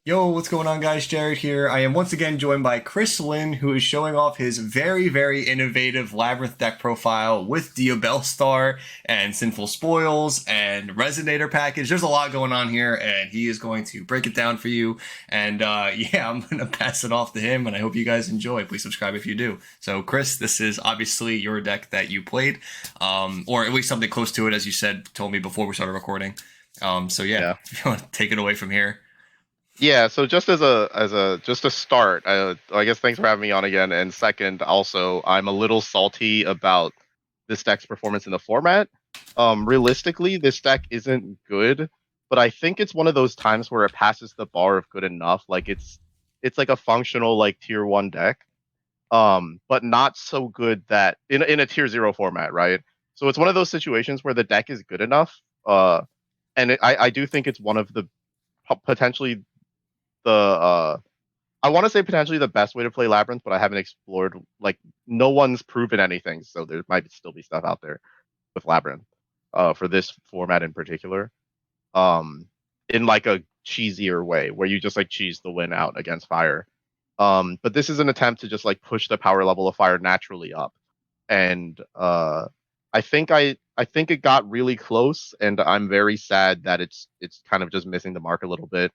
Yo, what's going on, guys? Jared here. I am once again joined by Chris Lynn, who is showing off his very, very innovative Labrynth deck profile with Diabellstar and Sinful Spoils and Resonator package. There's a lot going on here, and he is going to break it down for you. And yeah, I'm going to pass it off to him, and I hope you guys enjoy. Please subscribe if you do. So, Chris, this is obviously your deck that you played, or at least something close to it, as you told me before we started recording. So yeah, Yeah. if you want to take it away from here. Yeah, so just as a just a start, I guess thanks for having me on again. And second, also, I'm a little salty about this deck's performance in the format. Realistically, this deck isn't good, but I think it's one of those times where it passes the bar of good enough. Like it's like a functional like tier one deck, but not so good that in a tier zero format, right? So it's one of those situations where the deck is good enough, and I do think it's one of the potentially the I want to say potentially the best way to play Labrynth, but I haven't explored like no one's proven anything, so there might still be stuff out there with Labrynth for this format in particular. Um in like a cheesier way where you just like cheese the win out against fire. But this is an attempt to just like push the power level of fire naturally up. And I think it got really close and I'm very sad that it's kind of just missing the mark a little bit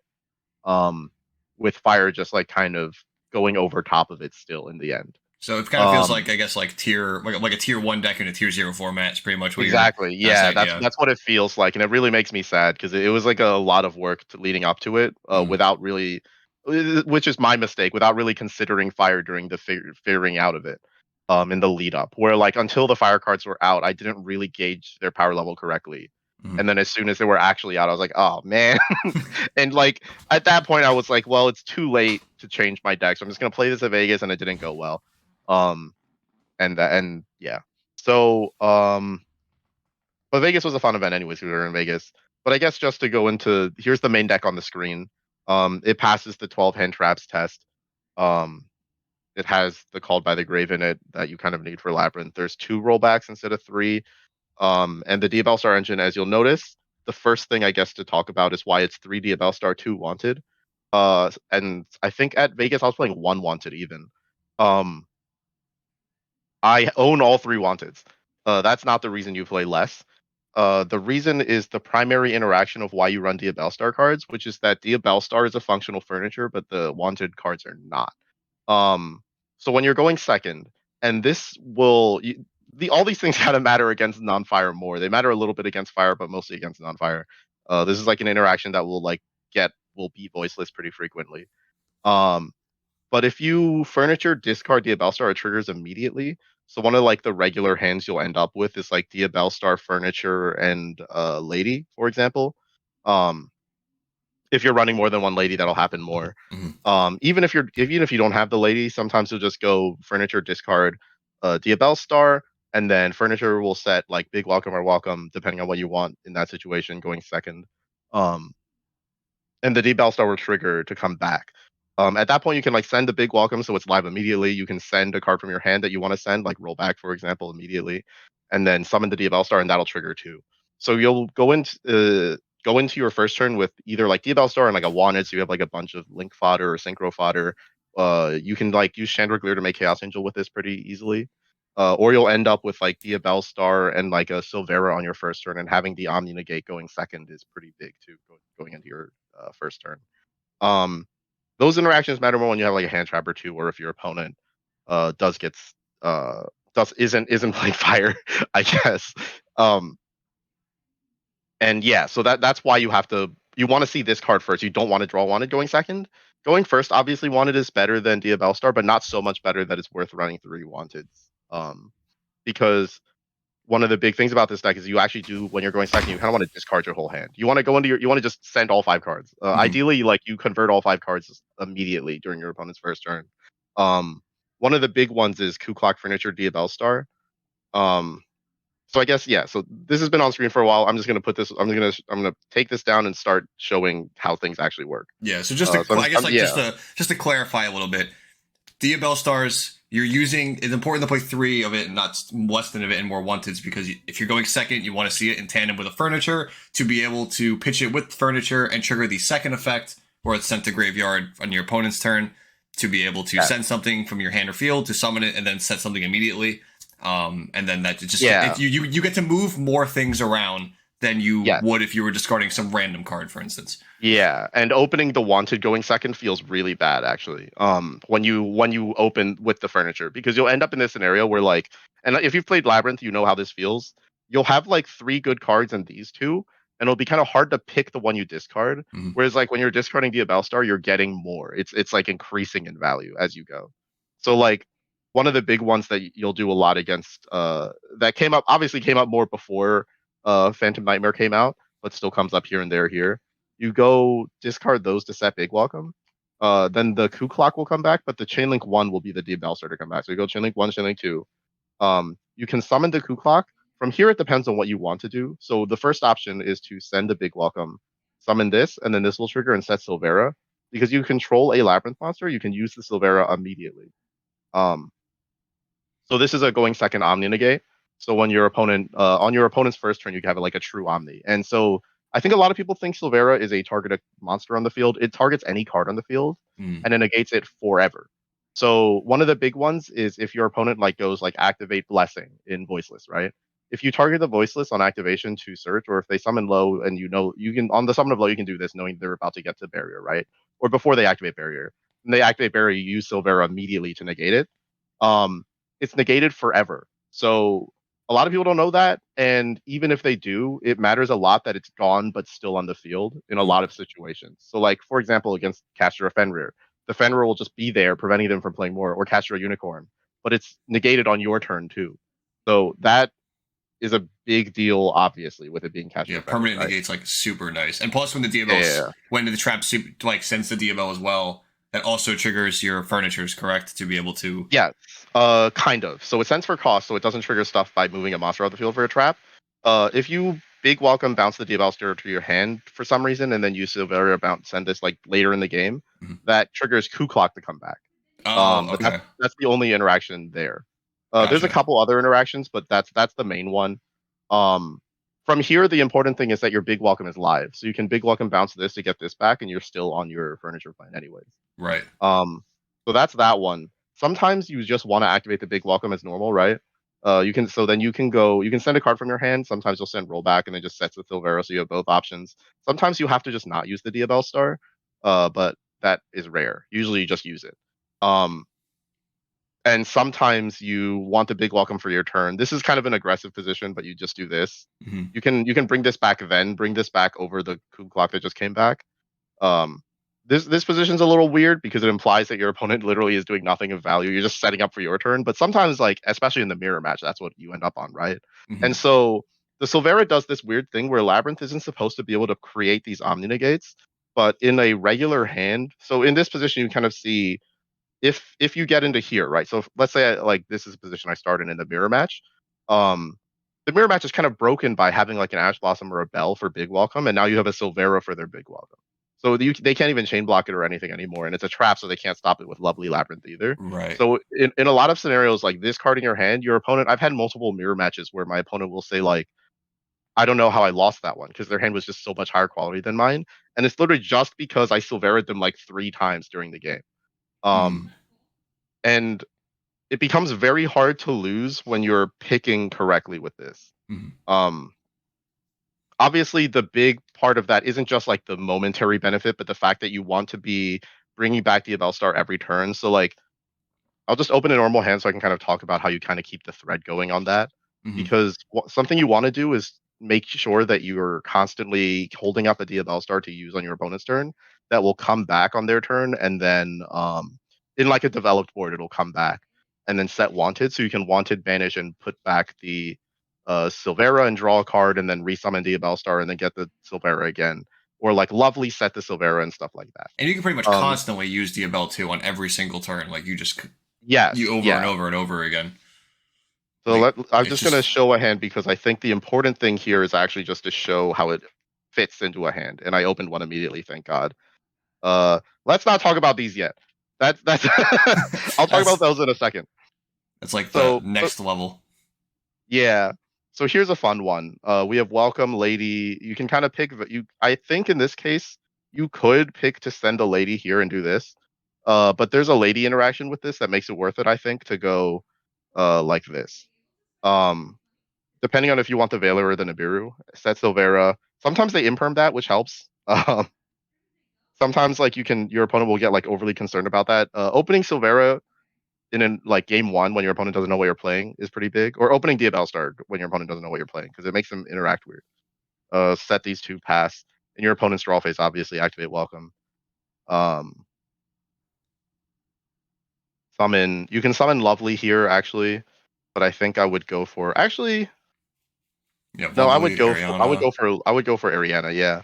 um, with fire just like kind of going over top of it still in the end. So it kind of feels Um, like, I guess, like like a tier one deck in a tier zero format is pretty much what you're exactly. kind of Yeah, saying. that's Yeah. that's what it feels like, and it really makes me sad because it was like a lot of work leading up to it, Mm, without really, which is my mistake, without really considering fire during the figuring out of it, in the lead up. Where like until the fire cards were out, I didn't really gauge their power level correctly. mm. And then as soon as they were actually out, I was like, oh man. And like at that point, I was like, well, it's too late to change my deck, so I'm just gonna play this at Vegas, and it didn't go well. Um, and yeah, so but Vegas was a fun event anyways. We were in Vegas, but I guess just to go into here's the main deck on the screen. It passes the 12 hand traps test. Um, it has the called by the grave in it that you kind of need for Labyrinth. There's two rollbacks instead of three. And the Diabellstar engine, as you'll notice, the first thing I guess to talk about is why it's three Diabellstar, two wanted. And I think at Vegas I was playing one wanted even. Um, I own all three wanteds. That's not the reason you play less. The reason is the primary interaction of why you run Diabellstar cards, which is that Diabellstar is a functional furniture, but the wanted cards are not. Um, so when you're going second, and this will all these things kind of matter against non-fire more. They matter a little bit against fire, but mostly against non-fire. This is like an interaction that will be voiceless pretty frequently. Um, but if you furniture discard Diabellstar, it triggers immediately. So one of like the regular hands you'll end up with is like Diabellstar, furniture, and lady, for example. Um, if you're running more than one lady, that'll happen more. Mm. Even if you don't have the lady, sometimes you'll just go furniture, discard, Diabellstar, and then furniture will set like big welcome or welcome, depending on what you want in that situation, going second. Um, and the Diabellstar will trigger to come back. At that point, you can like send a big welcome, so it's live immediately. You can send a card from your hand that you want to send, like roll back, for example, immediately, and then summon the Diabellstar, and that'll trigger too. So you'll go into your first turn with either like Diabellstar and like a wanted, so you have like a bunch of link fodder or synchro fodder. You can like use Chandelier to make Chaos Angel with this pretty easily. Or you'll end up with like Diabellstar and like a Silvera on your first turn, and having the Omni Negate going second is pretty big too, going into your first turn. Um, those interactions matter more when you have like a hand trap or two, or if your opponent does gets does isn't playing fire, I guess. Um, and yeah, so that's why you want to see this card first. You don't want to draw wanted going second. Going first, obviously, wanted is better than Diabellstar, but not so much better that it's worth running three wanted. Because one of the big things about this deck is you actually do when you're going second, you kind of want to discard your whole hand. You want to go into you want to just send all five cards. Mm. Ideally, like you convert all five cards immediately during your opponent's first turn. Um, one of the big ones is Ku Klux Furniture Diabellstar. Um, so I guess yeah. So this has been on screen for a while. I'm just gonna put this. I'm gonna take this down and start showing how things actually work. Yeah. So just to, I guess, like Yeah. just to clarify a little bit, Diabell stars, you're using. It's important to play three of it, and not less than of it, and more wanteds, because if you're going second, you want to see it in tandem with a furniture to be able to pitch it with furniture and trigger the second effect where it's sent to graveyard on your opponent's turn to be able to Yeah. send something from your hand or field to summon it and then set something immediately. And then that just Yeah. you get to move more things around than you Yeah. would if you were discarding some random card, for instance. Yeah, and opening the wanted going second feels really bad actually. When you open with the furniture, because you'll end up in this scenario where like, and if you've played Labyrinth, you know how this feels. You'll have like three good cards and these two, and it'll be kind of hard to pick the one you discard. Mm-hmm. Whereas like when you're discarding Diabellstar, you're getting more. It's like increasing in value as you go. So like one of the big ones that you'll do a lot against that came up obviously came up more before Phantom Nightmare came out, but still comes up here and there here. You go discard those to set Big Welcome. Then the Coup Clock will come back, but the Chainlink 1 will be the Diabellstar to come back. So you go Chainlink 1, Chainlink 2. You can summon the Coup Clock. From here, it depends on what you want to do. So the first option is to send a Big Welcome, summon this, and then this will trigger and set Silvera. Because you control a Labyrinth monster, you can use the Silvera immediately. Um, so this is a going second Omni negate. So when your opponent on your opponent's first turn, you can have like a true Omni. And so I think a lot of people think Silvera is a targeted monster on the field. It targets any card on the field Mm. and it negates it forever. So one of the big ones is if your opponent like goes like activate blessing in voiceless, right? If you target the voiceless on activation to search, or if they summon low and you know you can on the summon of low, you can do this knowing they're about to get to barrier, right? Or before they activate barrier. And they activate barrier, you use Silvera immediately to negate it. Um, it's negated forever. So a lot of people don't know that, and even if they do, it matters a lot that it's gone but still on the field in a lot of situations. So, like for example, against Caster of Fenrir, the Fenrir will just be there, preventing them from playing more, or Caster a Unicorn, but it's negated on your turn too. So that is a big deal, obviously, with it being Caster Yeah, of Fenrir, permanent right? negates like super nice, and plus when the Yeah, Diabel yeah, yeah. when the trap like sends the Diabel as well, that also triggers your furnitures, correct, to be able to. Yes, kind of. So it sends for cost, so it doesn't trigger stuff by moving a monster out the field for a trap. If you big welcome bounce the Diabellstar to your hand for some reason, and then use Silveria bounce send this like later in the game, Mhm. that triggers Coup Clock to come back. Oh, But that's okay, that's the only interaction there. There's a gotcha. couple other interactions, but that's the main one. Um, from here, the important thing is that your big welcome is live, so you can big welcome bounce this to get this back, and you're still on your furniture plan anyways. Right. Um, so that's that one. Sometimes you just want to activate the big welcome as normal, right? You can so then you can send a card from your hand. Sometimes you'll send rollback and it just sets the Silvera, so you have both options. Sometimes you have to just not use the Diabellstar, but that is rare. Usually you just use it. Um, and sometimes you want the big welcome for your turn. This is kind of an aggressive position, but you just do this. Mm-hmm. You can bring this back, then bring this back over the coup clock that just came back. Um, this position's a little weird because it implies that your opponent literally is doing nothing of value. You're just setting up for your turn. But sometimes, like especially in the mirror match, that's what you end up on, right? Mm-hmm. And so the Silvera does this weird thing where Labyrinth isn't supposed to be able to create these Omni negates, but in a regular hand. So in this position, you kind of see if you get into here, right? So let's say like this is a position I started in the mirror match. Um, the mirror match is kind of broken by having like an Ash Blossom or a Bell for big welcome, and now you have a Silvera for their big welcome. So they can't even chain block it or anything anymore, and it's a trap, so they can't stop it with Lovely Labyrinth either. Right. So in a lot of scenarios like this card in your hand, your opponent, I've had multiple mirror matches where my opponent will say like, I don't know how I lost that one because their hand was just so much higher quality than mine, and it's literally just because I Silveraed them like 3 times during the game. Mm-hmm. Um, and it becomes very hard to lose when you're picking correctly with this. Mm-hmm. Um, obviously, the big part of that isn't just like the momentary benefit, but the fact that you want to be bringing back the Abelstar every turn. So, like, I'll just open a normal hand so I can kind of talk about how you kind of keep the thread going on that. Mm-hmm. Because something you want to do is make sure that you're constantly holding up a Diabellstar to use on your opponent's turn that will come back on their turn, and then in like a developed board, it'll come back and then set wanted, so you can wanted banish and put back the Silvera and draw a card, and then resummon Diabellstar and then get the Silvera again, or like lovely set the Silvera and stuff like that. And you can pretty much Um, constantly use Diabel too on every single turn. Like you just you yes, over and yeah. over and over again. So Like I'm it's just gonna just show a hand because I think the important thing here is actually just to show how it fits into a hand. And I opened one immediately, thank God. Let's not talk about these yet. That's I'll talk about that's those in a second. that's like the So next level. yeah. So here's a fun one. We have Welcome Lady. You can kind of pick you I think in this case you could pick to send a lady here and do this. But there's a lady interaction with this that makes it worth it, I think, to go like this. Um, Depending on if you want the Veiler or the Nibiru, set Silvera. Sometimes they imperm that, which helps. Sometimes like your opponent will get like overly concerned about that. Opening Silvera in like game one when your opponent doesn't know what you're playing is pretty big, or opening Diabellstar when your opponent doesn't know what you're playing because it makes them interact weird. Set these two pass in your opponent's draw phase. Obviously, activate Welcome. Um, Summon. You can summon Lovely here actually, but I think I would go for actually. Yeah, No, lovely Ariana. I would go for Ariana. Yeah,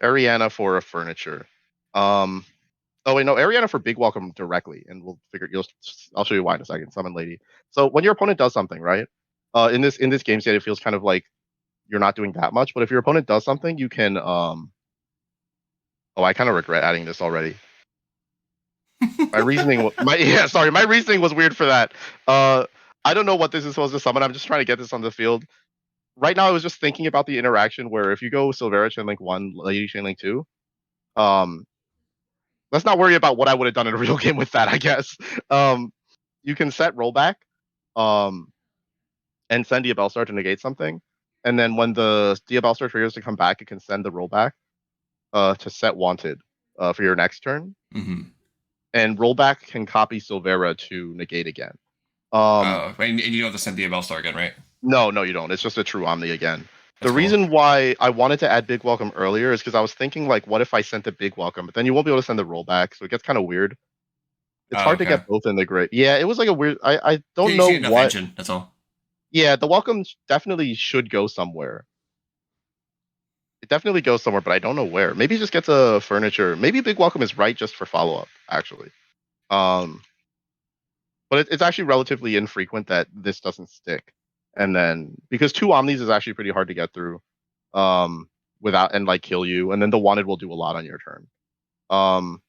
Ariana for a furniture. Um, Oh wait, no, Ariana for big welcome directly, and we'll figure. I'll show you why in a second. Summon lady. So when your opponent does something, right? In this game state, it feels kind of like you're not doing that much. But if your opponent does something, you can. Oh, I kind of regret adding this already. My reasoning. My yeah, sorry. My reasoning was weird for that. Uh, I don't know what this is supposed to summon. I'm just trying to get this on the field. Right now, I was just thinking about the interaction where if you go Silvera chain link 1, lady chain link 2, um, let's not worry about what I would have done in a real game with that. I guess. Um, you can set rollback um, and send Diabellstar to negate something. And then when the Diabellstar triggers to come back, it can send the rollback to set wanted for your next turn. Mm-hmm. And rollback can copy Silvera to negate again. Um, And you don't have to send Diabellstar again, right? no, you don't. It's just a true Omni again. The That's cool. reason why I wanted to add Big Welcome earlier is because I was thinking, like, what if I sent the Big Welcome, but then you won't be able to send the rollback, so it gets kind of weird. It's Oh, hard to okay. get both in the grid. Yeah, it was like a weird. I Yeah, don't you know see enough what. engine. That's all. Yeah, the welcome definitely should go somewhere. It definitely goes somewhere, but I don't know where. Maybe it just gets a furniture. Maybe Big Welcome is right just for follow up, actually. Um, but it's actually relatively infrequent that this doesn't stick. And then because two Omnis is actually pretty hard to get through, um, without and like kill you, and then the wanted will do a lot on your turn. Um,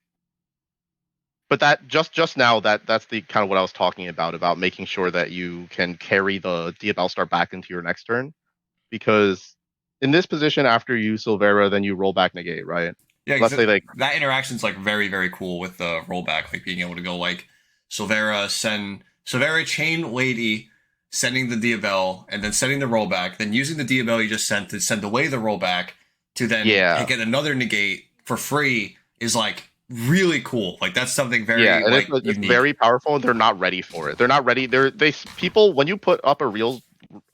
but that just now that's the kind of what I was talking about making sure that you can carry the Diabellstar back into your next turn because in this position after you Silvera, then you roll back negate, right? Yeah, Let's because say like that interaction's like very, very cool with the rollback, like being able to go like Silvera chain lady, sending the Diabell, and then sending the rollback, then using the Diabell you just sent to send away the rollback to then yeah, get another negate for free is like really cool. Like that's something yeah, very and like it's unique. very powerful, and they're not ready for it. They're not ready. They people when you put up a real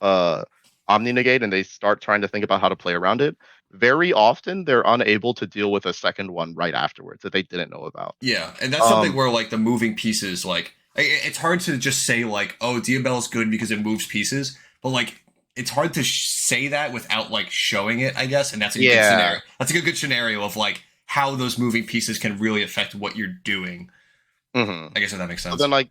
uh Omni negate and they start trying to think about how to play around it, very often they're unable to deal with a second one right afterwards that they didn't know about. Yeah, and that's something Um, where like the moving pieces, like it's hard to just say like, oh, Diabell's good because it moves pieces, but like it's hard to say that without like showing it, I guess. And that's a good yeah. scenario. That's a good scenario of like how those moving pieces can really affect what you're doing. hmm I guess if that makes So then sense. like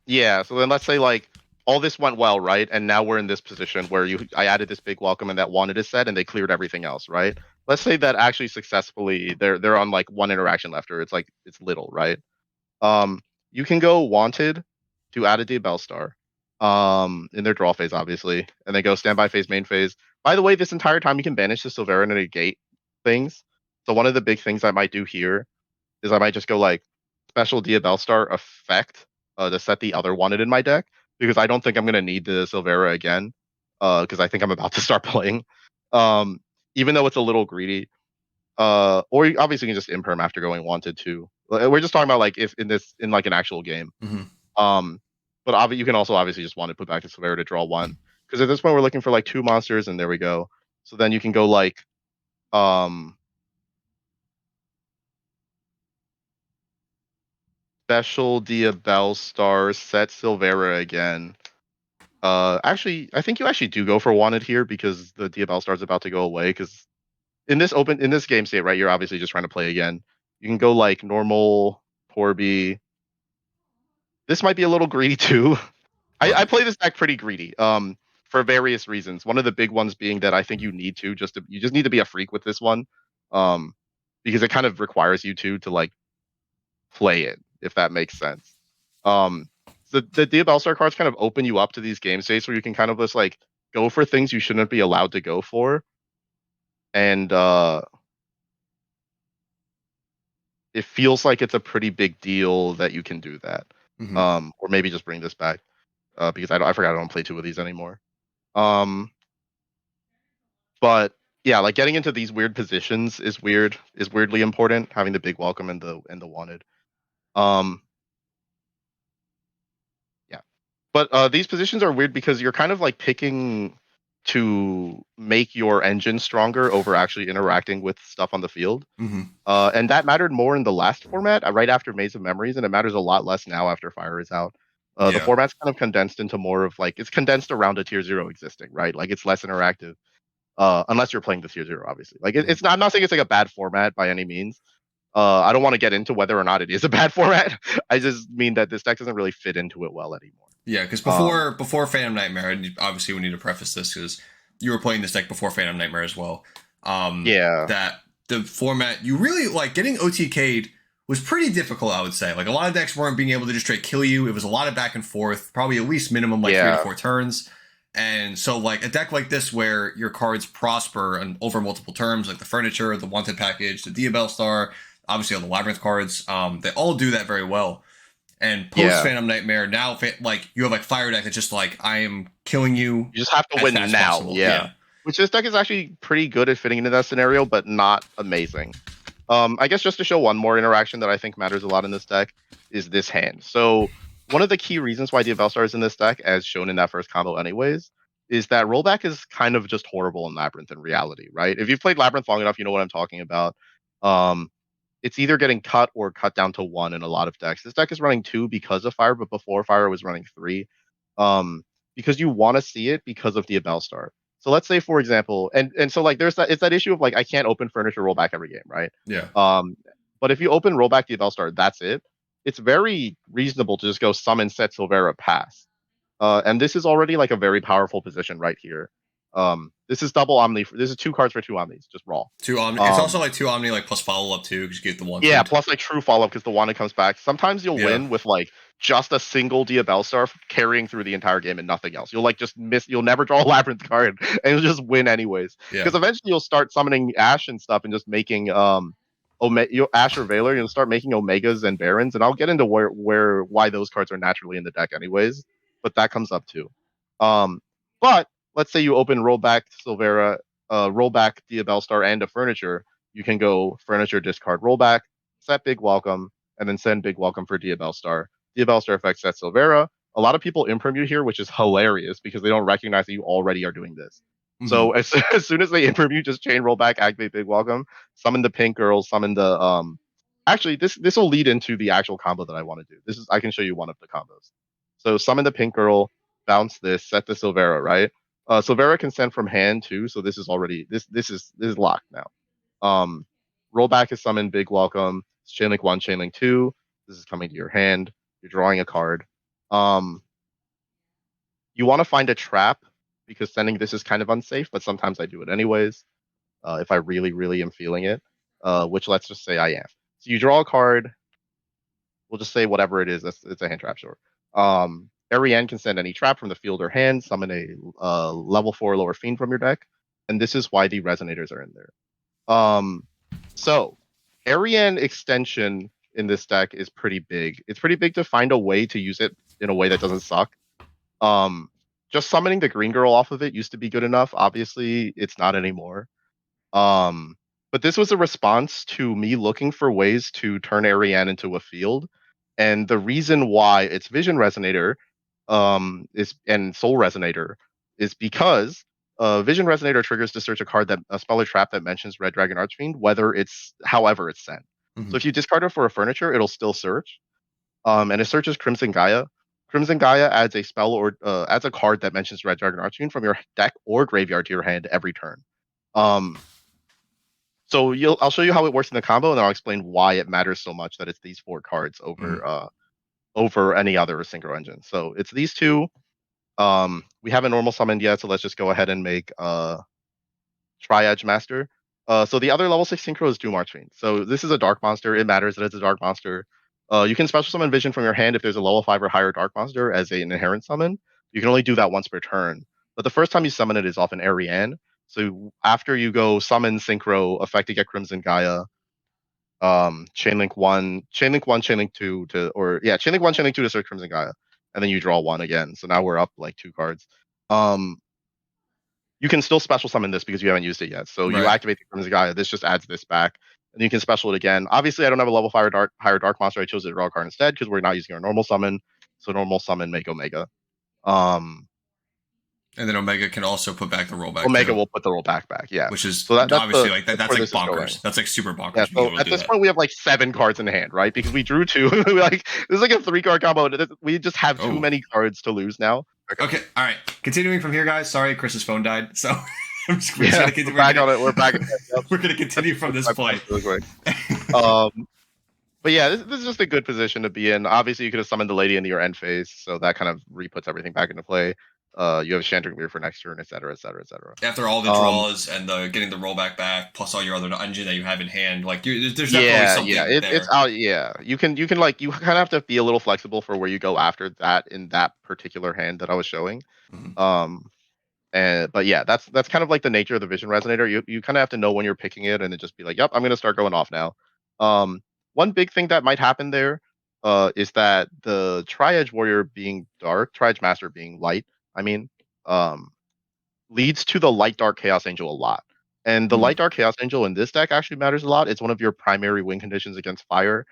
yeah, so then let's say like all this went well, right? And now we're in this position where I added this big welcome and that wanted is set and they cleared everything else, right? Let's say that actually successfully they're on like one interaction left or it's like it's little, right? Um you can go wanted to add a Diabellstar in their draw phase, obviously, and they go standby phase, main phase. By the way, this entire time you can banish the Silvera and negate things. So one of the big things I might do here is I might just go like special Diabellstar effect to set the other wanted in my deck because I don't think I'm gonna need the Silvera again because I think I'm about to start playing. Um, Even though it's a little greedy. Or you obviously can just imperm after going wanted to. We're just talking about like if in like an actual game. Mm-hmm. Um, but you can also obviously just want to put back the Silvera to draw one because at this point we're looking for like two monsters and there we go. So then you can go like um special Diabellstar, set Silvera again. Actually, I think you actually do go for wanted here because the Diabellstar is about to go away. Because in this game state, right, you're obviously just trying to play again. You can go like normal, Corby. This might be a little greedy too. I What? play this deck pretty greedy. For various reasons. One of the big ones being that I think you just need to be a freak with this one. Um, because it kind of requires you to like play it, if that makes sense. Um, the Diabellstar cards kind of open you up to these game states where you can kind of just like go for things you shouldn't be allowed to go for. And it feels like it's a pretty big deal that you can do that. Hmm. Or maybe just bring this back because I forgot I don't play two of these anymore. Um, but yeah, like getting into these weird positions is weirdly important. Having the big welcome and the wanted. Um, yeah, but these positions are weird because you're kind of like picking to make your engine stronger over actually interacting with stuff on the field. Hmm. And that mattered more in the last format, right after Maze of Memories, and it matters a lot less now after Fire is out. The Yeah. format's kind of condensed into more of like it's condensed around a tier zero existing, right? Like it's less interactive, unless you're playing the tier zero, obviously. Like Mhm. it's not. I'm not saying it's like a bad format by any means. I don't want to get into whether or not it is a bad format. I just mean that this deck doesn't really fit into it well anymore. Yeah, because Um, before Phantom Nightmare, and obviously we need to preface this because you were playing this deck before Phantom Nightmare as well. yeah, That the format you really like getting OTK'd was pretty difficult, I would say. Like a lot of decks weren't being able to just straight kill you. It was a lot of back and forth, probably at least minimum like 3 to 4 turns. And so like a deck like this where your cards prosper and over multiple terms, like the furniture, the wanted package, the Diabellstar, obviously all the Labrynth cards, they all do that very well. And post yeah. Phantom Nightmare, now like you have like Fire deck that's just like I am killing you You just have to as win fast as now. possible. Yeah, Yeah, which this deck is actually pretty good at fitting into that scenario, but not amazing. I guess just to show one more interaction that I think matters a lot in this deck is this hand. So one of the key reasons why Diabellstar is in this deck, as shown in that first combo anyways, is that rollback is kind of just horrible in Labrynth in reality, right? If you've played Labrynth long enough, you know what I'm talking about. Um, it's either getting cut or cut down to one in a lot of decks. This deck is running two because of Fire, but before Fire was running three. Um, because you want to see it because of Diabellstar. So let's say, for example, and so like there's that it's that issue of like I can't open furniture rollback every game, right? yeah. Um, but if you open rollback Diabellstar, that's it. It's very reasonable to just go summon set Silvera pass. And this is already like a very powerful position right here. This is double Omni. This is two cards for two Omnis, just raw. Two Omni. It's also Um, like two Omni like plus follow up too because you get the yeah, wanted. plus like true follow up because the Wanda comes back. Sometimes you'll Yeah, win with like just a single Diabellstar carrying through the entire game and nothing else. You'll like just miss. You'll never draw a Labyrinth card and you'll just win anyways. yeah. Because eventually you'll start summoning Ash and stuff and just making Ash or Valor. You'll start making Omegas and Barons, and I'll get into why those cards are naturally in the deck anyways. But that comes up too. Um, but let's say you open rollback Silvera, rollback Diabellstar and a furniture. You can go furniture discard rollback set big welcome, and then send big welcome for Diabellstar. Diabellstar affects set Silvera. A lot of people imprint you here, which is hilarious because they don't recognize that you already are doing this. Hmm. So as soon as they imprint you, just chain roll back, activate big welcome, summon the pink girls, summon the Actually, this will lead into the actual combo that I want to do. This is I can show you one of the combos. So summon the pink girl, bounce this, set the Silvera, right? Silvera can send from hand too, so this is already this is locked now. Um, Rollback is summon, big welcome. It's Chainlink 1, Chainlink 2. This is coming to your hand. You're drawing a card. Um, you want to find a trap because sending this is kind of unsafe, but sometimes I do it anyways if I really, really am feeling it, which let's just say I am. So you draw a card. We'll just say whatever it is. It's a hand trap, sure. Ariane can send any trap from the field or hand, summon a level 4 lower fiend from your deck, and this is why the resonators are in there. Um, so Ariane extension in this deck is pretty big. It's pretty big to find a way to use it in a way that doesn't suck. Um, just summoning the green girl off of it used to be good enough. Obviously, it's not anymore. Um, but this was a response to me looking for ways to turn Ariane into a field. And the reason why it's Vision Resonator is and Soul Resonator is because Vision Resonator triggers to search a card that a spell or trap that mentions Red Dragon Archfiend, whether it's however it's sent. Hmm. So if you discard it for a furniture, it'll still search. And it searches Crimson Gaia. Crimson Gaia adds a spell or adds a card that mentions Red Dragon Archfiend from your deck or graveyard to your hand every turn. Um, so I'll show you how it works in the combo, and then I'll explain why it matters so much that it's these four cards Hmm. over any other synchro engine. So it's these two. We haven't normal summoned yet, so let's just go ahead and make Triage Master. So the other level 6 synchro is Doom Archfiend. So this is a dark monster. It matters that it's a dark monster. You can special summon Vision from your hand if there's a level 5 or higher dark monster as an inherent summon. You can only do that once per turn. But the first time you summon it is often Ariane. So after you go summon Synchro, effect to get Crimson Gaia, Chain Link 2 to, or yeah, Chain Link 1, Chain Link 2 to search Crimson Gaia, and then you draw one again. So now we're up like 2 cards. Um, you can still special summon this because you haven't used it yet. So you Right. activate the Crimson Gaia. This just adds this back, and you can special it again. Obviously, I don't have a level 5 higher dark monster. I chose to draw a card instead because we're not using our normal summon. So normal summon make Omega. Um, And then Omega can also put back the rollback Omega too, will put the rollback back. Yeah. which is So obviously like that's that's where like this is bonkers. going. That's like super Yeah, bonkers being so able to at do this that. point we have like 7 cards in hand, right? Because we drew 2. Like this is like a 3-card combo. We just have too Oh. many cards to lose now. Okay. All right. Continuing from here, guys. Sorry, Chris's phone died, so we're Yeah, just we're back on it. We're back. we're gonna continue from this point. Really quick. Um, but yeah, this is just a good position to be in. Obviously, you could have summoned the lady into your end phase, so that kind of re-puts everything back into play. You have Chandragir for next turn, etc., etc., etc. After all the draws and the getting the rollback back, plus all your other engine that you have in hand, like there's definitely something it's there. out. Yeah, you can like you kind of have to be a little flexible for where you go after that in that particular hand that I was showing. Mhm. Um, and but yeah, that's kind of like the nature of the Vision Resonator. You kind of have to know when you're picking it, and then just be like, "Yep, I'm gonna start going off now." Um, one big thing that might happen there, is that the Tri-Edge Warrior being dark, Tri-Edge Master being light. I mean, um, leads to the Light Dark Chaos Angel a lot. And the Mhm. Light Dark Chaos Angel in this deck actually matters a lot. It's one of your primary win conditions against fire.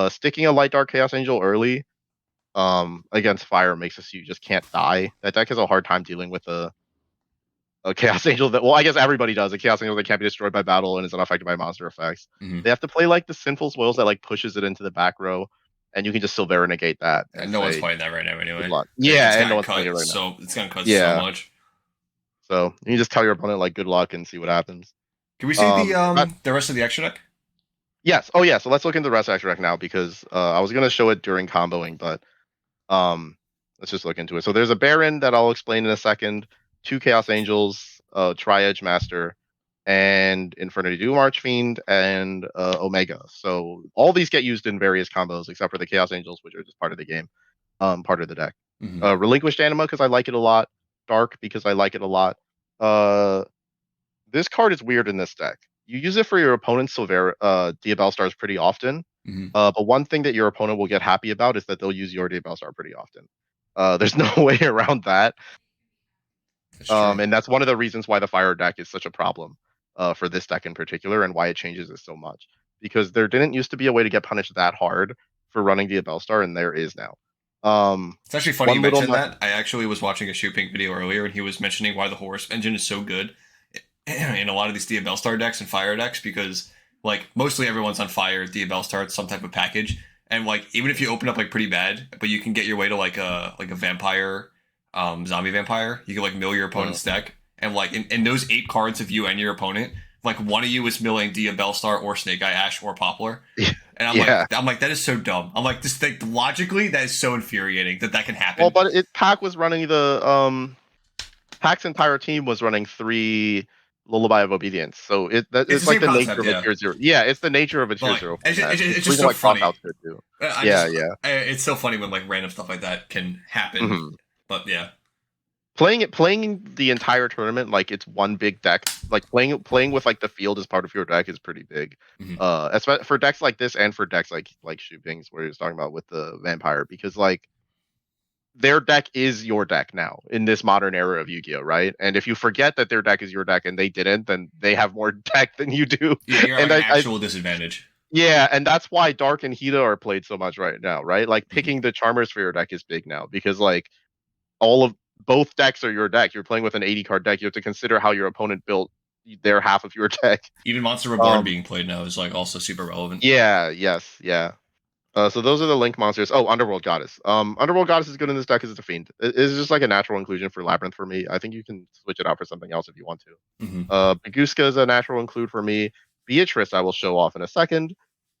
Sticking a Light Dark Chaos Angel early, against fire makes it so you just can't die. That deck has a hard time dealing with a Chaos Angel that, well, I guess everybody does. A Chaos Angel that can't be destroyed by battle and is unaffected by monster effects. Mhm. They have to play like the Sinful Spoils that like pushes it into the back row, and you can just Silvera negate that and And no one's say playing that right now good anyway. luck. It's Yeah, and no gotten one's playing it cut right now. so it's gotten cut so Yeah, much. so you just tell your opponent like good luck and see what happens. Can we see But the rest of the extra deck? yes, oh yeah. So let's look into the rest of Extra Deck now because I was gonna show it during comboing, but um, let's just look into it. So there's a Baron that I'll explain in a second. 2 Chaos Angels, Tri-Edge Master, and Infernity Doom Archfiend, and Omega. So all these get used in various combos, except for the Chaos Angels, which are just part of the game, part of the deck. Mm-hmm. Relinquished Anima because I like it a lot. Dark because I like it a lot. Uh, this card is weird in this deck. You use it for your opponent's Diabellstars pretty often. Mm-hmm. But one thing that your opponent will get happy about is that they'll use your Diabellstar pretty often. There's no way around that. That's true. And that's one of the reasons why the fire deck is such a problem, for this deck in particular, and why it changes it so much. Because there didn't used to be a way to get punished that hard for running Diabellstar, and there is now. It's actually funny you One little mentioned that. I actually was watching a Shoot Pink video earlier, and he was mentioning why the Horus engine is so good in a lot of these Diabellstar decks and Fire decks because like mostly everyone's on Fire, Diabellstar, it's some type of package, and like even if you open up like pretty bad, but you can get your way to like a vampire, zombie vampire, you can like mill your opponent's deck, and like in those 8 cards of you and your opponent, like one of you is milling Diabellstar or Snake Eye Ash or Poplar. And yeah. I'm like, that is so dumb. I'm like, just like logically, that is so infuriating that can Well, happen. but Pack was running the Pack's entire team was running 3 Lullaby of Obedience, so It's the it's like same the nature concept, of a yeah. tier 0. Yeah, it's the nature of a But tier like, 0 it's format. just, It's it's the just reason so why funny. Crossouts good too. I Yeah, yeah. it's so funny when like random stuff like that can happen. Mhm. But yeah, Playing the entire tournament like it's one big deck, like playing with like the field as part of your deck is pretty big. hmm For decks like this and for decks like Shootings, where he was talking about with the vampire, because like their deck is your deck now in this modern era of Yu-Gi-Oh, right? And if you forget that their deck is your deck and they didn't, then they have more deck than you do. yeah, you're at And like an I actual disadvantage. yeah, and that's why Dark and Hida are played so much right now, right? Like hmm picking the Charmers for your deck is big now because like all of both decks are your deck. You're playing with an 80 card deck. You have to consider how your opponent built their half of your deck. Even Monster Reborn Um, being played now is like also super relevant. yeah, yes, yeah. So those are the link monsters. Oh, Underworld Goddess. Underworld Goddess is good in this deck because it's a fiend. It's just like a natural inclusion for Labrynth for me. I think you can switch it out for something else if you want to. hmm Baguska is a natural include for me. Beatrice I will show off in a second.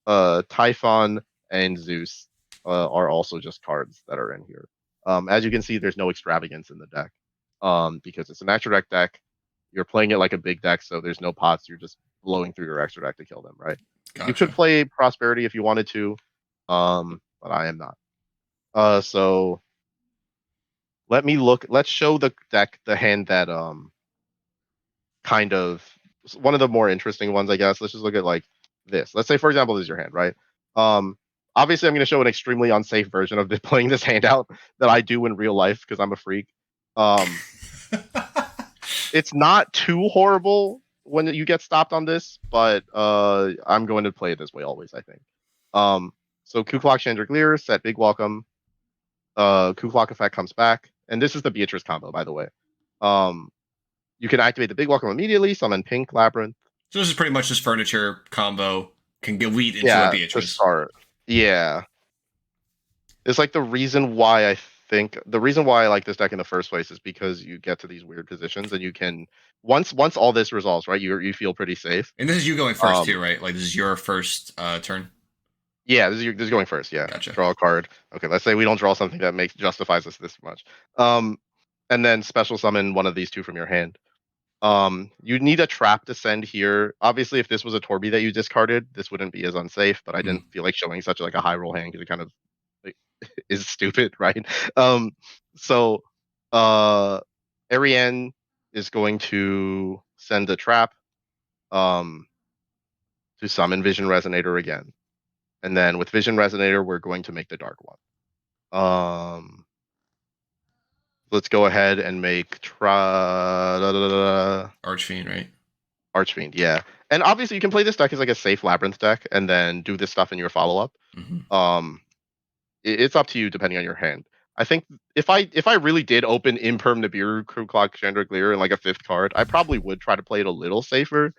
Typhon and Zeus are also just cards that are in here. As you can see, there's no extravagance in the deck, because it's an extra deck. You're playing it like a big deck, so there's no pots. You're just blowing through your extra deck to kill them, right? You could Gotcha. play Prosperity if you wanted to, but I am not. So let me look. Let's show the deck, the hand that kind of one of the more interesting ones, I guess. Let's just look at like this. Let's say, for example, this is your hand, right? Um, Obviously, I'm going to show an extremely unsafe version of playing this hand out that I do in real life because I'm a freak. Um, it's not too horrible when you get stopped on this, but I'm going to play it this way always, I think. Um, so Ku-Klok Chandragleer, set big welcome. Ku-Klok effect comes back. And this is the Beatrice combo, by the way. Um, you can activate the big welcome immediately, summon pink Labrynth. So this is pretty much this furniture combo can get lead into a Yeah, to Beatrice. start. Yeah. It's like the reason why I like this deck in the first place is because you get to these weird positions and you can once all this resolves, right? You feel pretty safe. And this is you going first Um too, right? Like this is your first turn. yeah, this is going first, yeah. Gotcha. Draw a card. Okay, let's say we don't draw something that makes justifies us this much. Um and then special summon one of these two from your hand. You need a trap to send here. Obviously, if this was a Torby that you discarded, this wouldn't be as unsafe, but I Mm. didn't feel like showing such like a high roll hand because it kind of like, is stupid, right? Um, so uh Ariane is going to send a trap um to summon Vision Resonator again. And then with Vision Resonator, we're going to make the dark one. Let's go ahead and make Archfiend, right? Archfiend, yeah. And obviously you can play this deck as like a safe Labrynth deck and then do this stuff in your follow-up. Mm-hmm. Um it's up to you depending on your hand. I think if I really did open Imperm Nibiru Ku-Klok Chandragleer in like a fifth card, I probably would try to play it a little safer.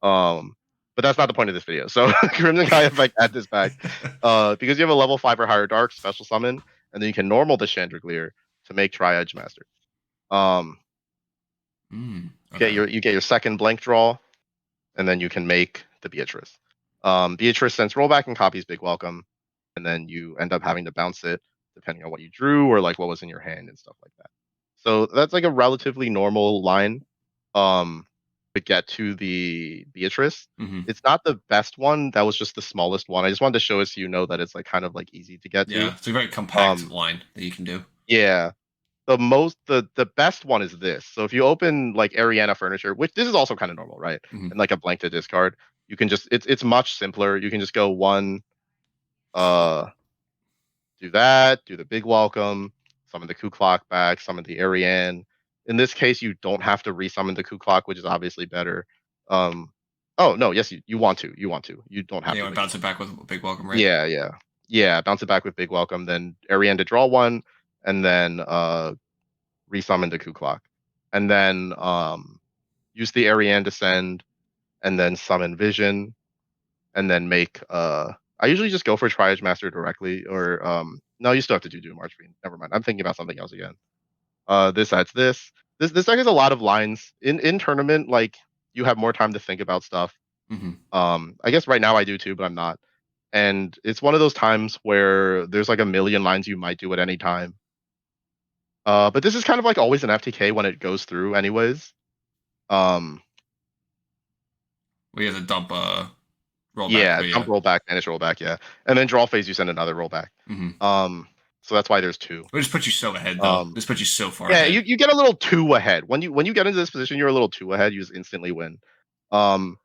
Um, but that's not the point of this video. So Crimson Kai effect add this back. Because you have a level 5 or higher dark special summon, and then you can normal the Chandragleer to make Triage Master. Um, Okay. you get your second blank draw, and then you can make the Beatrice. Beatrice sends rollback and copies Big Welcome, and then you end up having to bounce it depending on what you drew or like what was in your hand and stuff like that. So that's like a relatively normal line to get to the Beatrice. Mm-hmm. It's not the best one. That was just the smallest one. I just wanted to show it so you know that it's like kind of like easy to get to. Yeah, it's a very compact Um, line that you can do. yeah, the best one is this. So if you open like Ariana Furniture, which this is also kind of normal, right? Mm-hmm. And like a blank to discard, you can just it's much simpler. You can just go one, uh, do that, do the big welcome, summon the Ku-Klok back, summon the Ariane. In this case, you don't have to resummon the Ku-Klok, which is obviously better. Um, oh no, yes, you want to, you don't have Yeah, you to. want But to bounce it back with a big welcome, right? yeah, yeah, yeah. Bounce it back with big welcome, then Ariane to draw one, and then resummon the Ku-Klok, and then use the Ariane to send, and then summon Vision, and then make I usually just go for Triage Master directly, or no, you still have to do Doom Archfiend. Never mind. I'm thinking about something else again. This adds this. This deck has a lot of lines. In tournament, like you have more time to think about stuff. Mm-hmm. I guess right now I do too, but I'm not. And it's one of those times where there's like a million lines you might do at any time. But this is kind of like always an FTK when it goes through anyways. Um, We have to dump rollback, yeah, but yeah. dump rollback, banish rollback, yeah. And then draw phase you send another rollback. Mm-hmm. So that's why there's two. It just puts you so ahead, though. Um, This puts you so far yeah, ahead. you get a little two ahead. When you get into this position, you're a little two ahead, you just instantly win. Um,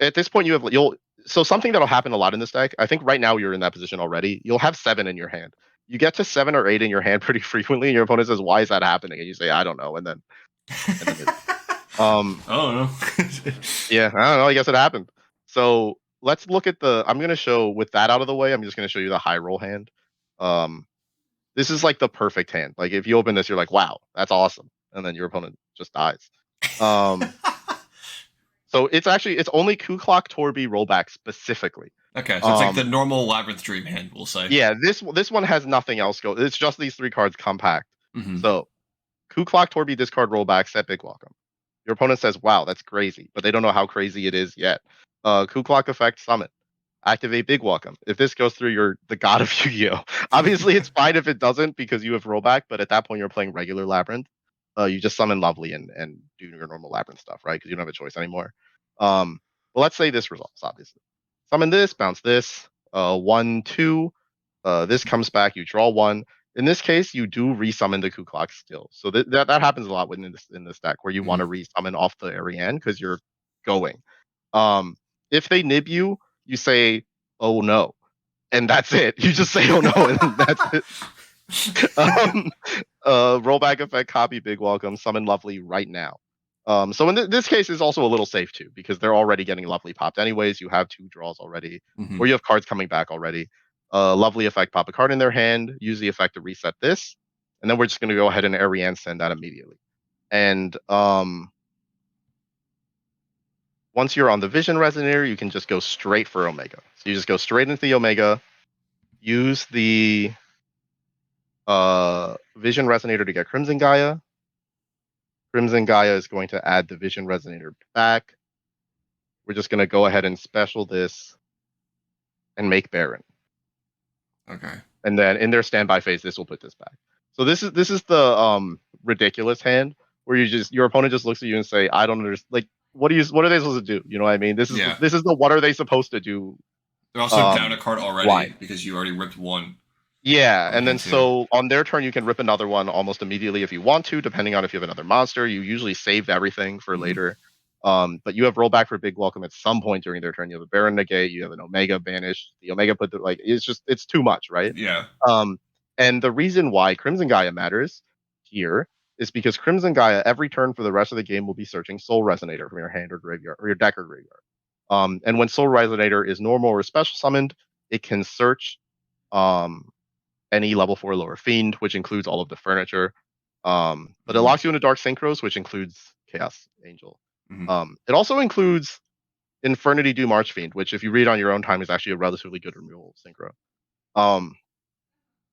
at this point you'll so something that'll happen a lot in this deck. I think right now you're in that position already. You'll have 7 in your hand. You get to 7 or 8 in your hand pretty frequently, and your opponent says, "Why is that happening?" And you say, "I don't know." And then it, um I don't know. yeah, I don't know. I guess it happened. So let's look at the. I'm gonna show with that out of the way. I'm just gonna show you the high roll hand. Um, this is like the perfect hand. Like if you open this, you're like, "Wow, that's awesome," and then your opponent just dies. Um, so it's only Ku-Klok Torby rollback specifically. Okay, so it's like the Um, normal Labyrinth Dream hand, we'll say. yeah, this one has nothing else go. It's just these 3 cards compact. Mm-hmm. So Ku-Klok Torby discard rollback set big welcome. Your opponent says, "Wow, that's crazy," but they don't know how crazy it is yet. Ku-Klok effect summon. Activate big welcome. If this goes through, you're the god of Yu-Gi-Oh. Obviously, it's fine if it doesn't because you have rollback, but at that point you're playing regular Labyrinth. You just summon Lovely and do your normal Labyrinth stuff, right? Because you don't have a choice anymore. But let's say this resolves, obviously. Summon this, bounce this, 1, 2. This comes back, you draw 1. In this case, you do resummon the Ku-Klok still. So that happens a lot in this deck where you want to Mm-hmm. resummon off the Ariane because you're going. Um, if they nib you, you say, "Oh no," and that's it. You just say, "Oh no," and that's it. um, Rollback effect, copy Big Welcome, summon Lovely right now. So in this case is also a little safe too, because they're already getting Lovely popped anyways. You have 2 draws already, Hmm. or you have cards coming back already. Lovely effect, pop a card in their hand, use the effect to reset this, and then we're just going to go ahead and Ariane send that immediately. And once you're on the Vision Resonator, you can just go straight for Omega. So you just go straight into the Omega, use the Vision Resonator to get Crimson Gaia. Crimson Gaia is going to add the Vision Resonator back. We're just going to go ahead and special this and make Baron. Okay. And then in their standby phase, this will put this back. So this is the ridiculous hand where your opponent just looks at you and say, I don't understand. Like, what are they supposed to do? You know what I mean? This is Yeah. the what are they supposed to do? They're also down a card already line. because you already ripped one. Yeah, and then too. so on their turn, you can rip another one almost immediately if you want to, depending on if you have another monster. You usually save everything for later. But you have rollback for Big Welcome at some point during their turn. You have a Baron negate, you have an Omega banish. The Omega put the it's too much, right? Yeah. And the reason why Crimson Gaia matters here is because Crimson Gaia every turn for the rest of the game will be searching Soul Resonator from your hand or graveyard or your deck or graveyard. And when Soul Resonator is normal or special summoned, it can search any level 4 lower fiend, which includes all of the furniture. But it locks you into Dark Synchros, which includes Chaos Angel. It also includes Infernity Doom Archfiend, which if you read on your own time is actually a relatively good removal synchro.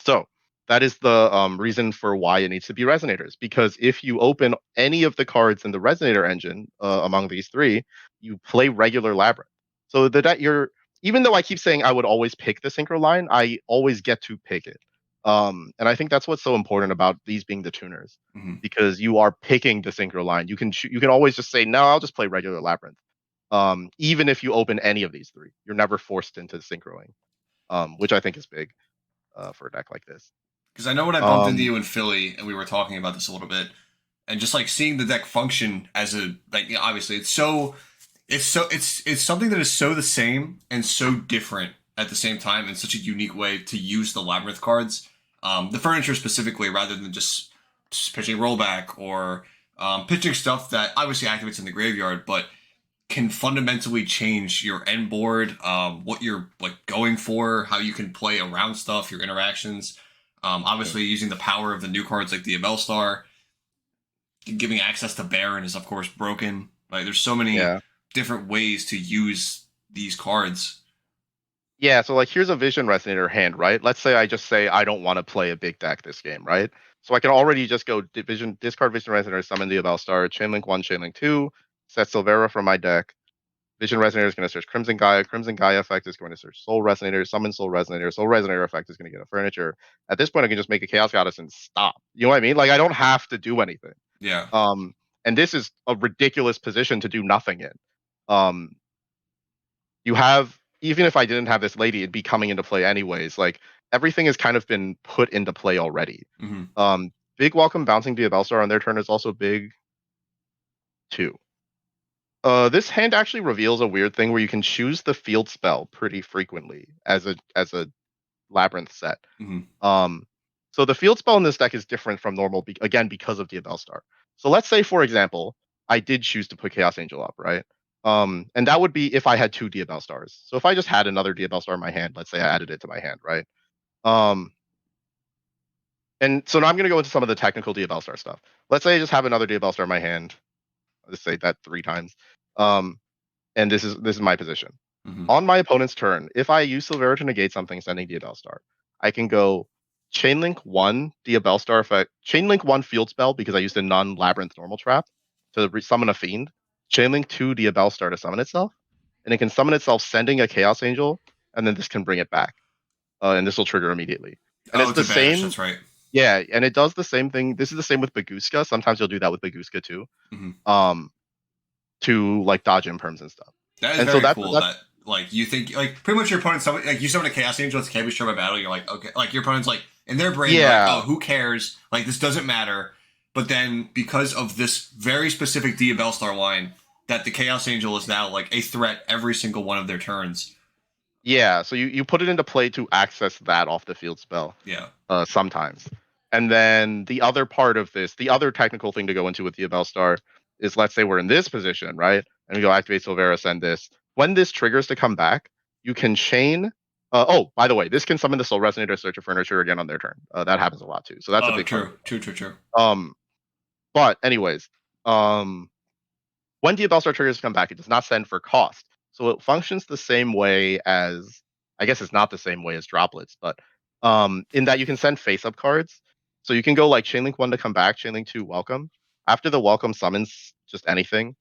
So that is the reason for why it needs to be Resonators, because if you open any of the cards in the Resonator engine among these 3, you play regular Labrynth. So that even though I keep saying I would always pick the synchro line, I always get to pick it. And I think that's what's so important about these being the tuners, because you are picking the synchro line. You can always just say, no, I'll just play regular Labrynth. Even if you open any of these 3, you're never forced into synchroing, which I think is big for a deck like this. Because I know when I bumped into you in Philly and we were talking about this a little bit, and just like seeing the deck function as a obviously it's something that is so the same and so different at the same time in such a unique way to use the Labrynth cards, the furniture specifically, rather than just pitching rollback or pitching stuff that obviously activates in the graveyard, but can fundamentally change your end board, what you're like going for, how you can play around stuff, your interactions. Obviously, using the power of the new cards like the Diabellstar, giving access to Baron is of course broken. Like there's so many different ways to use these cards. Yeah, so like here's a Vision Resonator hand, right? Let's say I just say I don't want to play a big deck this game, right? So I can already just go discard Vision Resonator, summon the Diabellstar, Chainlink 1, Chainlink 2, set Silvera from my deck. Vision Resonator is going to search Crimson Gaia. Crimson Gaia effect is going to search Soul Resonator, summon Soul Resonator. Soul Resonator effect is going to get a furniture. At this point, I can just make a Chaos Goddess and stop. You know what I mean? Like I don't have to do anything. Yeah. And this is a ridiculous position to do nothing in. You have, even if I didn't have this lady, it'd be coming into play anyways. Like everything has kind of been put into play already. Big Welcome bouncing Diabellstar on their turn is also big too. This hand actually reveals a weird thing where you can choose the field spell pretty frequently as a Labrynth set. So the field spell in this deck is different from normal, again, because of Diabellstar. So let's say, for example, I did choose to put Chaos Angel up, right? And that would be if I had 2 Diabellstars. So if I just had another Diabellstar in my hand, let's say I added it to my hand, right? And so now I'm going to go into some of the technical Diabellstar stuff. Let's say I just have another Diabellstar in my hand. I'll just say that 3 times. And this is my position. On my opponent's turn, if I use Silvera to negate something, sending Diabellstar, I can go Chainlink 1 Diabellstar effect, Chainlink 1 field spell because I used a non-Labrynth normal trap to summon a fiend. Chainlink 2 Diabellstar to summon itself, and it can summon itself sending a Chaos Angel, and then this can bring it back, and this will trigger immediately. And it's the same. That's right. Yeah, and it does the same thing. This is the same with Baguska. Sometimes you'll do that with Baguska too, to like dodge imperms and stuff. That is and very so cool. That like you think like pretty much your opponent's like you summon a Chaos Angel, it's can't be sure by battle. You're like okay, like your opponent's like in their brain, like, oh who cares? Like this doesn't matter. But then because of this very specific Diabellstar line, that the Chaos Angel is now like a threat every single one of their turns. Yeah, so you put it into play to access that off the field spell. Yeah. Sometimes. And then the other part of this, the other technical thing to go into with the Diabellstar is, let's say we're in this position, right? And we go activate Silvera, send this. When this triggers to come back, you can chain. Oh, by the way, this can summon the Soul Resonator, Search of Furniture again on their turn. That happens a lot too. So that's a Oh, big part of true. it. True. True. True. But anyways, um, when Diabellstar triggers to come back, it does not send for cost. So it functions the same way as, I guess it's not the same way as droplets, but in that you can send face up cards. So you can go like Chainlink 1 to come back, Chainlink 2 welcome. After the welcome summons just anything,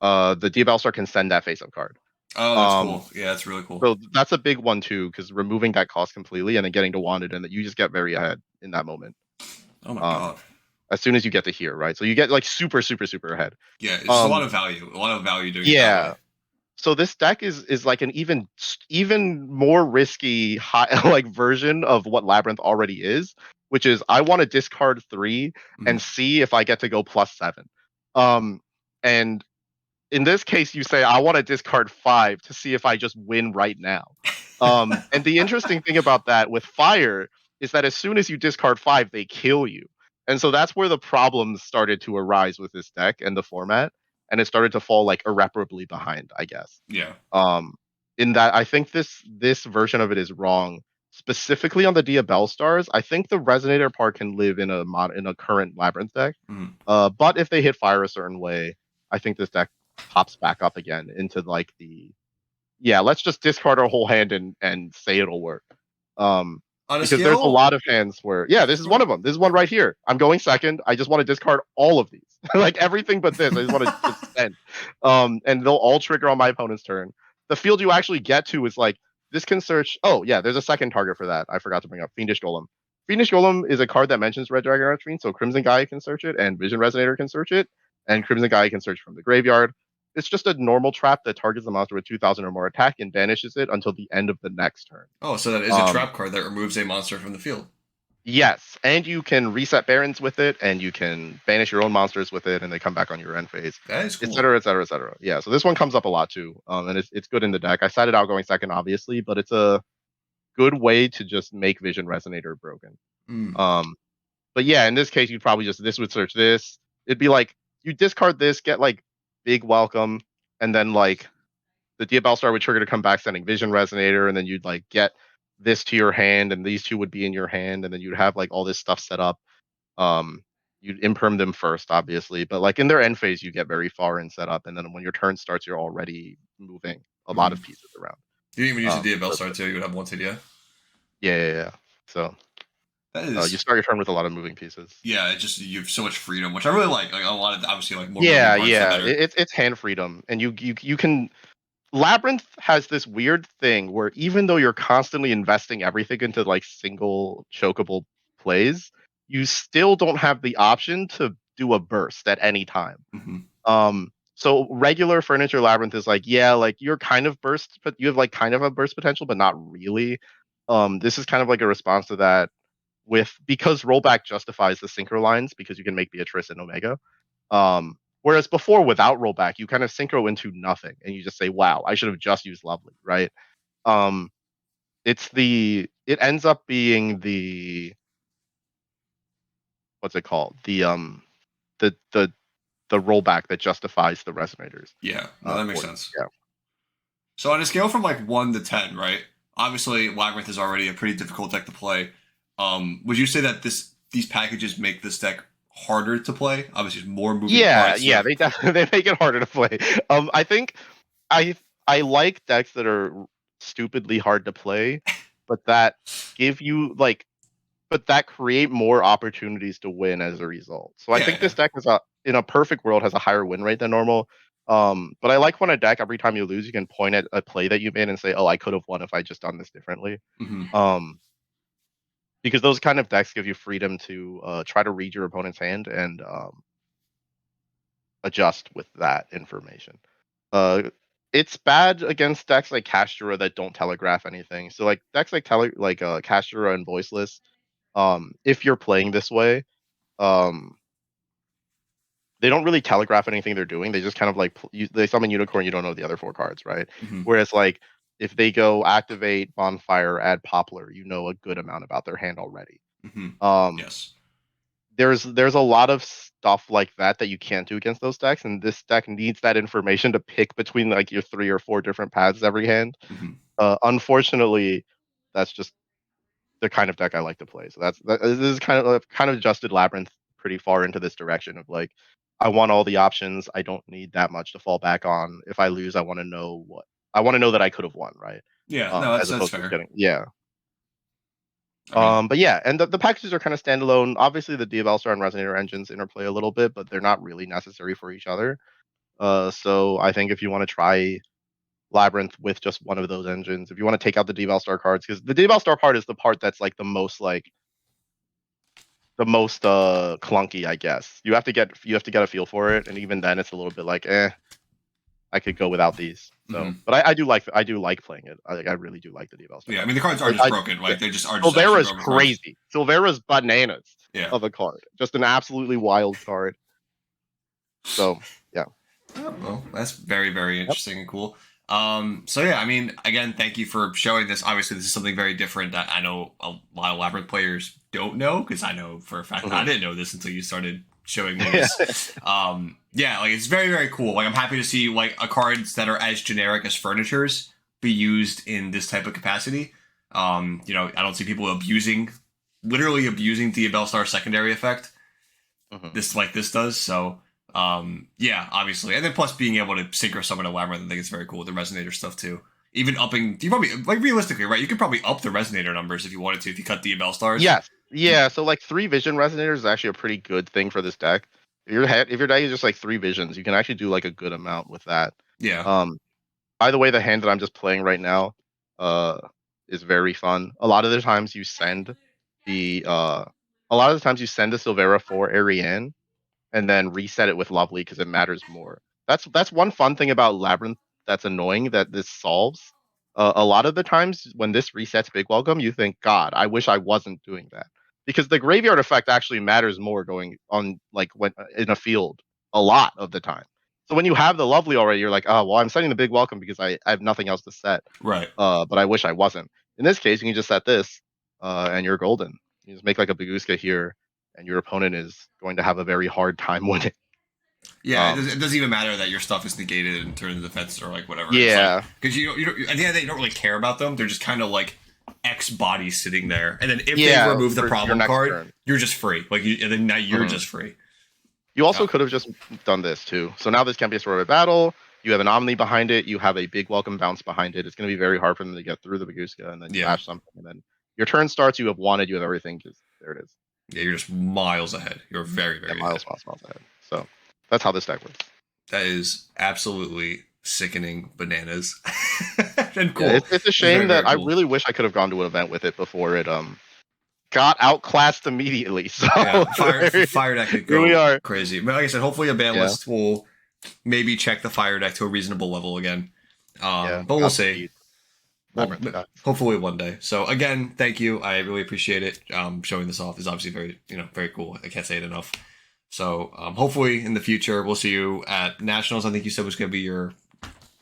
the Diabellstar can send that face up card. Oh, that's Um, cool. Yeah, that's really cool. so that's a big one too, because removing that cost completely and then getting to want it, and that you just get very ahead in that moment. Oh my Um, god. as soon as you get to here, right? So you get like super, super, super ahead. Yeah, it's just a lot Um, of value. A lot of value doing it that way. yeah, so this deck is like an even more risky high like version of what Labrynth already is, which is I want to discard 3 and Mhm. see if I get to go +7. Um and in this case you say I want to discard 5 to see if I just win right now. And the interesting thing about that with fire is that as soon as you discard 5 they kill you. And so that's where the problems started to arise with this deck and the format, and it started to fall like irreparably behind, I guess. Yeah. Um, in that I think this version of it is wrong. Specifically on the Diabell stars, I think the Resonator part can live in a current Labyrinth deck. Mhm. But if they hit fire a certain way, I think this deck pops back up again into like the, yeah, let's just discard our whole hand and say it'll work. Um, On a because there's a scale. lot of hands where, yeah, this is one of them. This is one right here. I'm going second. I just want to discard all of these, like everything but this. I just want to just send. And they'll all trigger on my opponent's turn. The field you actually get to is like this can search. Oh yeah, there's a second target for that. I forgot to bring up Fiendish Golem. Fiendish Golem is a card that mentions Red Dragon Archfiend, so Crimson Gaia can search it, and Vision Resonator can search it, and Crimson Gaia can search from the graveyard. It's just a normal trap that targets the monster with 2,000 or more attack and banishes it until the end of the next turn. Oh, so that is a Um, trap card that removes a monster from the field. yes, and you can reset Barons with it, and you can banish your own monsters with it, and they come back on your end phase, That is cool. etc., etc., etc. Yeah, so this one comes up a lot too, and it's good in the deck. I sided out going second, obviously, but it's a good way to just make Vision Resonator broken. Mm. Um, but yeah, in this case, you'd probably just this would search this. It'd be like you discard this, get like big welcome, and then like the Diabellstar would trigger to come back sending Vision Resonator, and then you'd like get this to your hand, and these two would be in your hand, and then you'd have like all this stuff set up. Um, you'd imperm them first, obviously, but like in their end phase, you get very far in setup, and then when your turn starts, you're already moving a lot of Mm. pieces around. You didn't even use the So Diabellstar too. You would have one TDI. yeah, yeah, yeah. So That you is. start your turn with a lot of moving pieces. Yeah, it just you have so much freedom, which I really like. Like a lot of obviously like more moving Yeah, parts, the yeah. better. It's hand freedom, and you can. Labyrinth has this weird thing where even though you're constantly investing everything into like single chokeable plays, you still don't have the option to do a burst at any time. Hmm. So regular furniture Labyrinth is like, yeah, like you're kind of burst, but you have like kind of a burst potential, but not really. This is kind of like a response to that with because rollback justifies the synchro lines because you can make Beatrice and Omega. Whereas before, without rollback, you kind of synchro into nothing, and you just say, "Wow, I should have just used Lovely." Right? Um, it ends up being the what's it called? The the the rollback that justifies the resonators. Yeah, no, that makes For you. sense. Yeah. So on a scale from like 1 to 10, right? Obviously, Labyrinth is already a pretty difficult deck to play. Would you say that these packages make this deck harder to play? Obviously, there's more moving Yeah, parts. yeah, So they definitely they make it harder to play. I think I I like decks that are stupidly hard to play, but that give you like but that create more opportunities to win as a result. So I yeah, think yeah. this deck is a in a perfect world has a higher win rate than normal. But I like when a deck every time you lose, you can point at a play that you made and say, "Oh, I could have won if I just done this differently." Hmm. Um, because those kind of decks give you freedom to try to read your opponent's hand and adjust with that information. Uh, it's bad against decks like Castura that don't telegraph anything. So like decks like Castura and Voiceless, if you're playing this way, um, they don't really telegraph anything they're doing. They just kind of like they summon Unicorn. You don't know the other 4 cards, right? Hmm. Whereas like if they go activate Bonfire, add Poplar, you know a good amount about their hand already. Hmm. Um, Yes. there's a lot of stuff like that that you can't do against those decks, and this deck needs that information to pick between like your 3 or 4 different paths every hand. Hmm. Unfortunately, that's just the kind of deck I like to play. So this is kind of adjusted Labyrinth pretty far into this direction of like I want all the options. I don't need that much to fall back on. If I lose, I want to know that I could have won, right? Yeah. No, As that's opposed to just fair. getting yeah. I mean, But yeah, and the packages are kind of standalone. Obviously, the Diabellstar and Resonator engines interplay a little bit, but they're not really necessary for each other. So I think if you want to try Labyrinth with just one of those engines, if you want to take out the Diabellstar cards, because the Diabellstar part is the part that's like the most clunky, I guess. You have to get a feel for it, and even then, it's a little bit like, I could go without these. So, mhm. but I do like playing it. I really do like the Diabellstar Yeah. I card. mean, the cards are Like just broken. yeah. Like they just are just actually Silvera's broken cards. crazy. Silvera's bananas Yeah. of a card. Just an absolutely wild card. So yeah. Oh, well, that's very, very Yep. interesting and cool. So yeah, I mean, again, thank you for showing this. Obviously, this is something very different that I know a lot of Labyrinth players don't know, because I know for a fact I Mhm. didn't know this until you started showing me Yeah. this. Yeah, like it's very, very cool. Like I'm happy to see like cards that are as generic as furnitures be used in this type of capacity. I don't see people literally abusing the Diabellstar secondary effect Mhm. this does. So yeah, obviously, and then plus being able to synchro summon a Labyrinth, I think it's very cool with the Resonator stuff too. Even upping, you probably like realistically, right? You could probably up the Resonator numbers if you wanted to, if you cut Diabellstars. Yes. Yeah. So like 3 vision resonators is actually a pretty good thing for this deck. If your deck is just like 3 visions, you can actually do like a good amount with that. Yeah, Um, by the way, the hand that I'm just playing right now, uh, is very fun. The uh, a lot of the times you send the Silvera for Ariane and then reset it with Lovely because it matters more. That's one fun thing about Labyrinth that's annoying that this solves. A lot of the times when this resets Big Welcome, you think, God, I wish I wasn't doing that because the graveyard effect actually matters more going on like when in a field a lot of the time. So when you have the Lovely already, you're like, oh well, I'm setting the Big Welcome because I have nothing else to set. right. But I wish I wasn't. In this case, you can just set this, and you're golden. You just make like a Baguska here, and your opponent is going to have a very hard time winning. Yeah, Um, it doesn't even matter that your stuff is negated and turned into defense or like whatever. It's like yeah, because at the end of the day, you don't really care about them. They're just kind of like X bodies sitting there, and then if they yeah, remove the for your problem next card, turn. you're just free. Like and then now you're Mhm. just free. You Uh, also could have just done this too. So now this can be a sort of battle. You have an Omni behind it. You have a big welcome bounce behind it. It's going to be very hard for them to get through the Baguska, and then you yeah, bash something, and then your turn starts. You have wanted. You have everything. Just there it is. yeah, you're just miles ahead. You're very, Yeah, very ahead. miles ahead. So that's how this deck works. That is absolutely sickening bananas and Yeah, cool. it's a It's very, shame very that I cool. really wish I could have gone to an event with it before it got outclassed immediately. So Yeah, fire deck could here we go are. crazy. But like I said, hopefully a ban Yeah, list will maybe check the fire deck to a reasonable level again. yeah. But we'll see. Godspeed, Well, Labyrinth guys. hopefully one day. So again, thank you. I really appreciate it. Showing this off is obviously very, very cool. I can't say it enough. So hopefully in the future we'll see you at Nationals. I think you said was going to be your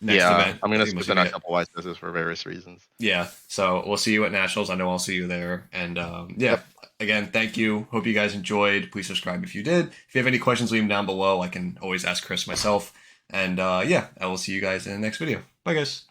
next Yeah, event. I'm I gonna think skip must the be next it. couple wise visits for various reasons. Yeah. So we'll see you at Nationals. I know I'll see you there. And yeah. Yep. Again, thank you. Hope you guys enjoyed. Please subscribe if you did. If you have any questions, leave them down below. I can always ask Chris myself. And yeah, I will see you guys in the next video. Bye, guys.